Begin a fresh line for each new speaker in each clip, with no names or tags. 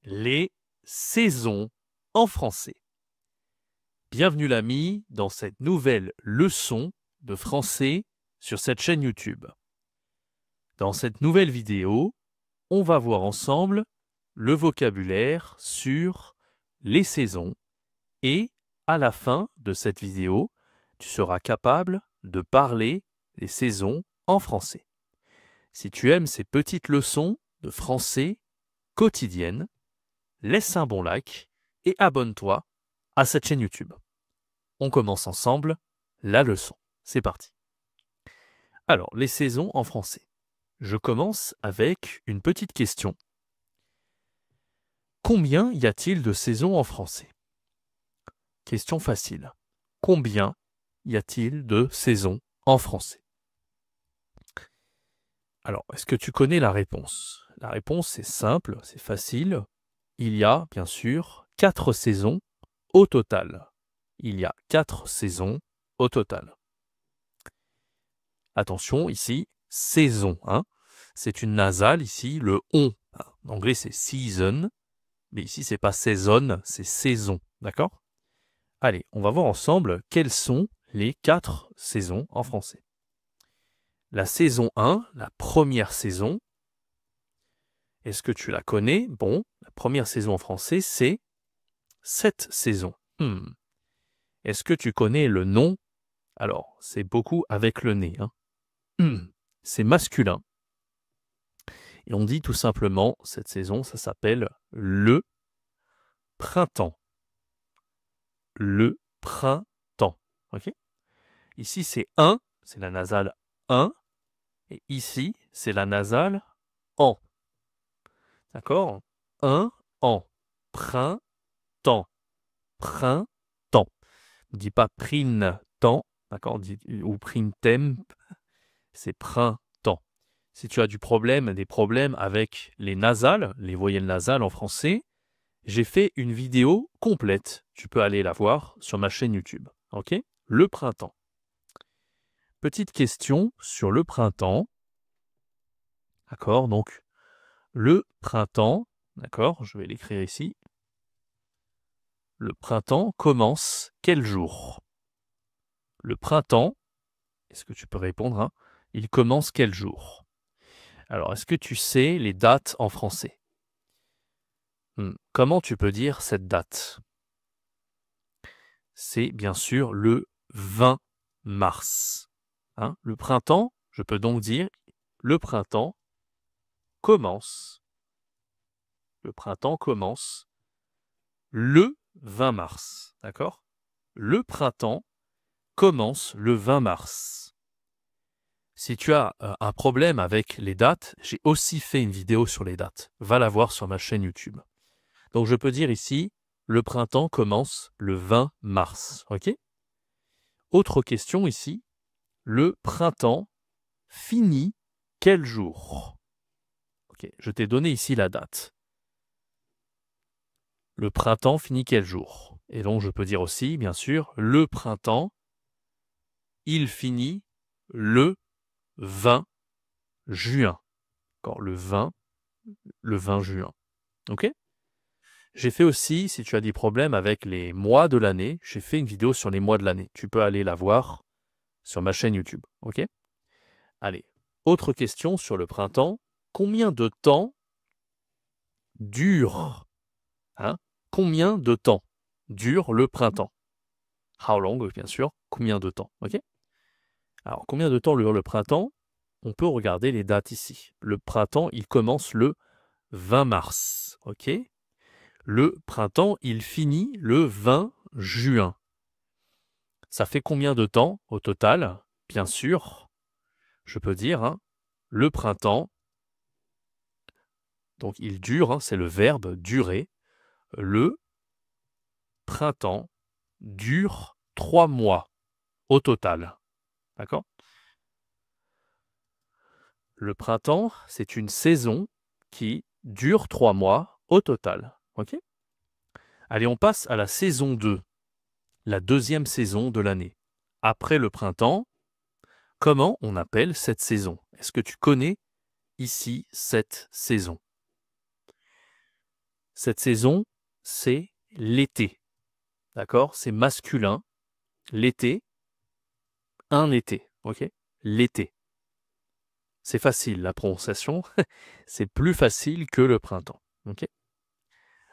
les saisons en français. Bienvenue l'ami dans cette nouvelle leçon de français sur cette chaîne YouTube. Dans cette nouvelle vidéo, on va voir ensemble le vocabulaire sur les saisons et à la fin de cette vidéo, tu seras capable de parler les saisons en français. Si tu aimes ces petites leçons de français quotidiennes, laisse un bon like et abonne-toi à cette chaîne YouTube. On commence ensemble la leçon. C'est parti. Alors, les saisons en français. Je commence avec une petite question. Combien y a-t-il de saisons en français? Question facile. Combien y a-t-il de saisons en français? Alors, est-ce que tu connais la réponse? La réponse est simple, c'est facile. Il y a, bien sûr, 4 saisons au total. Il y a 4 saisons au total. Attention, ici, saison. C'est une nasale, ici, le on. En anglais, c'est season. Mais ici, c'est pas saison, c'est saison. D'accord? Allez, on va voir ensemble quelles sont les 4 saisons en français. La saison 1, la première saison. Est-ce que tu la connais? Bon, la première saison en français, c'est cette saison. Est-ce que tu connais le nom? Alors, c'est beaucoup avec le nez. C'est masculin. Et on dit tout simplement, cette saison, ça s'appelle le printemps. Le printemps. Ok? Ici, c'est un, c'est la nasale un. Et ici, c'est la nasale en. D'accord? Un, en. Printemps. Printemps. On ne dit pas printemps, d'accord? Ou printem, c'est printemps. Si tu as des problèmes avec les nasales, les voyelles nasales en français, j'ai fait une vidéo complète. Tu peux aller la voir sur ma chaîne YouTube. Ok? Le printemps. Petite question sur le printemps. D'accord? Donc, le printemps, d'accord? Je vais l'écrire ici. Le printemps commence quel jour? Le printemps, est-ce que tu peux répondre? Il commence quel jour? Alors, est-ce que tu sais les dates en français? Comment tu peux dire cette date? C'est bien sûr le 20 mars. Le printemps, je peux donc dire le printemps commence. Le printemps commence le 20 mars. D'accord? Le printemps commence le 20 mars. Si tu as un problème avec les dates, j'ai aussi fait une vidéo sur les dates. Va la voir sur ma chaîne YouTube. Donc je peux dire ici, le printemps commence le 20 mars. Ok? Autre question ici, le printemps finit quel jour? Ok, je t'ai donné ici la date. Le printemps finit quel jour? Et donc je peux dire aussi, bien sûr, le printemps, il finit le 20 juin. Encore le 20 juin. Ok? J'ai fait aussi, si tu as des problèmes avec les mois de l'année, j'ai fait une vidéo sur les mois de l'année. Tu peux aller la voir sur ma chaîne YouTube. Ok? Allez, autre question sur le printemps. Combien de temps dure combien de temps dure le printemps? How long, bien sûr. Combien de temps? Ok? Alors, combien de temps dure le printemps? On peut regarder les dates ici. Le printemps, il commence le 20 mars. Ok? Le printemps, il finit le 20 juin. Ça fait combien de temps au total? Bien sûr, je peux dire le printemps. Donc, il dure, c'est le verbe durer. Le printemps dure 3 mois au total. D'accord? Le printemps, c'est une saison qui dure 3 mois au total. Ok? Allez, on passe à la saison 2, la deuxième saison de l'année. Après le printemps, comment on appelle cette saison? Est-ce que tu connais ici cette saison? Cette saison, c'est l'été. D'accord? C'est masculin. L'été. Un été. OK? L'été. C'est facile, la prononciation. C'est plus facile que le printemps. OK?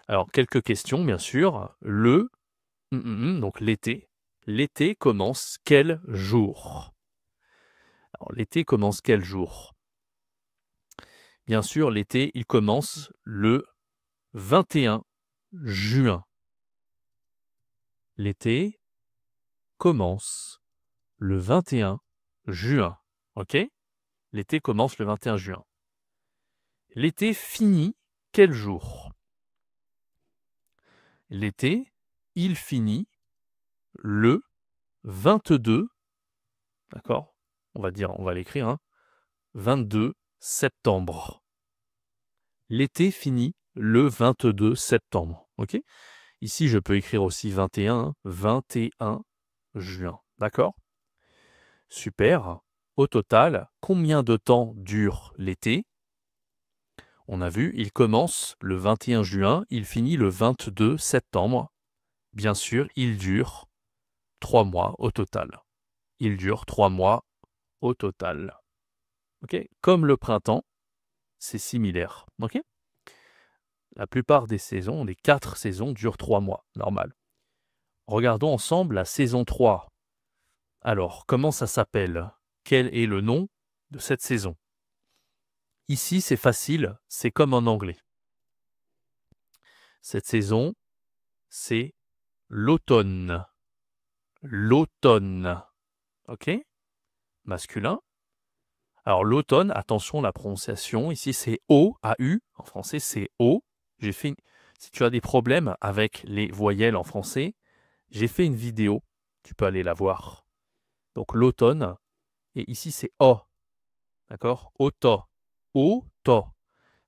Alors, quelques questions, bien sûr. Donc l'été. L'été commence quel jour? Alors, l'été commence quel jour? Bien sûr, l'été, il commence le 21 juin. L'été commence le 21 juin. OK? L'été commence le 21 juin. L'été finit quel jour? L'été, il finit le 22, d'accord? On va l'écrire, hein, 22 septembre. L'été finit le 22 septembre, ok? Ici, je peux écrire aussi 21 juin, d'accord? Super. Au total, combien de temps dure l'été? On a vu, il commence le 21 juin, il finit le 22 septembre. Bien sûr, il dure 3 mois au total. Il dure 3 mois au total. Ok? Comme le printemps, c'est similaire. Ok? La plupart des saisons, les 4 saisons, durent 3 mois, normal. Regardons ensemble la saison 3. Alors, comment ça s'appelle? Quel est le nom de cette saison? Ici, c'est facile, c'est comme en anglais. Cette saison, c'est l'automne. L'automne. Ok? Masculin. Alors, l'automne, attention, la prononciation, ici, c'est O, A-U. En français, c'est O. Si tu as des problèmes avec les voyelles en français, j'ai fait une vidéo. Tu peux aller la voir. Donc, l'automne. Et ici, c'est O. D'accord? Auto. O-to.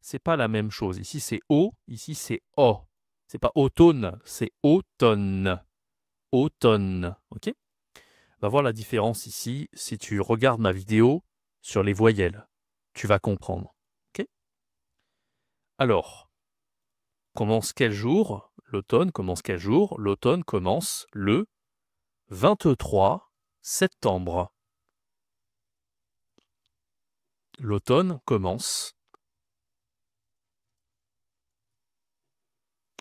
C'est pas la même chose. Ici, c'est O. Ici, c'est O. C'est pas automne, c'est automne. Automne. OK? On va voir la différence ici. Si tu regardes ma vidéo sur les voyelles, tu vas comprendre. OK? Alors, commence quel jour? L'automne commence quel jour? L'automne commence le 23 septembre. L'automne commence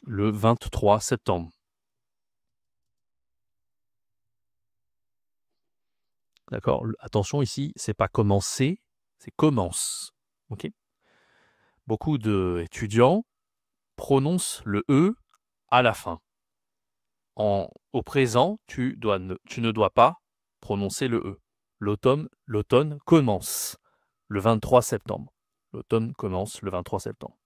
le 23 septembre. D'accord? Attention ici, c'est pas commencer, c'est commence. OK? Beaucoup d'étudiants prononcent le E à la fin. Au présent, tu ne dois pas prononcer le E. L'automne commence le 23 septembre. L'automne commence le 23 septembre.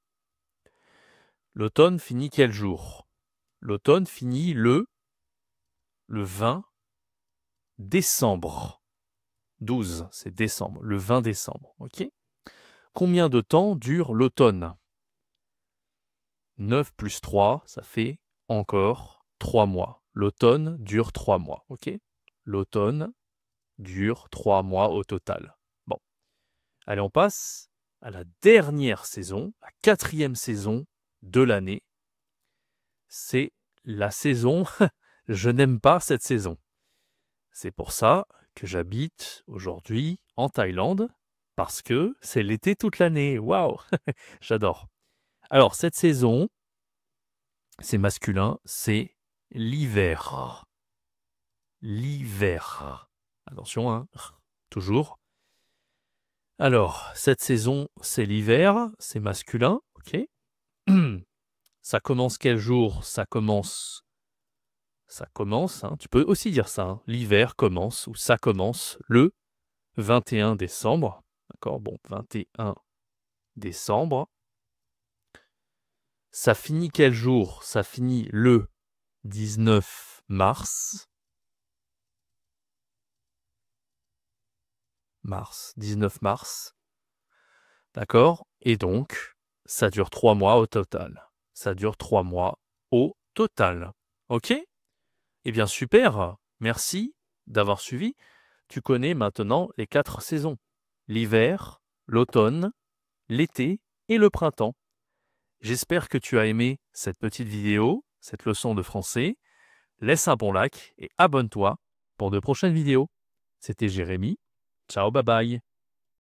L'automne finit quel jour? L'automne finit le 20 décembre. 12, c'est décembre. Le 20 décembre. OK? Combien de temps dure l'automne? 9 plus 3, ça fait encore 3 mois. L'automne dure 3 mois. OK? L'automne dure 3 mois au total. Bon. Allez, on passe à la dernière saison, la 4e saison de l'année. C'est la saison je n'aime pas cette saison. C'est pour ça que j'habite aujourd'hui en Thaïlande, parce que c'est l'été toute l'année. Waouh! J'adore. Alors, cette saison, c'est masculin, c'est l'hiver. L'hiver. Attention, hein, toujours. Alors, cette saison, c'est l'hiver, c'est masculin, ok. Ça commence quel jour? Ça commence, hein, tu peux aussi dire ça, hein, l'hiver commence, ou ça commence le 21 décembre. D'accord, bon, 21 décembre. Ça finit quel jour? Ça finit le 19 mars. 19 mars. D'accord? Et donc, ça dure 3 mois au total. Ça dure 3 mois au total. OK? Eh bien, super. Merci d'avoir suivi. Tu connais maintenant les 4 saisons. L'hiver, l'automne, l'été et le printemps. J'espère que tu as aimé cette petite vidéo, cette leçon de français. Laisse un bon like et abonne-toi pour de prochaines vidéos. C'était Jérémy. Ciao, bye bye.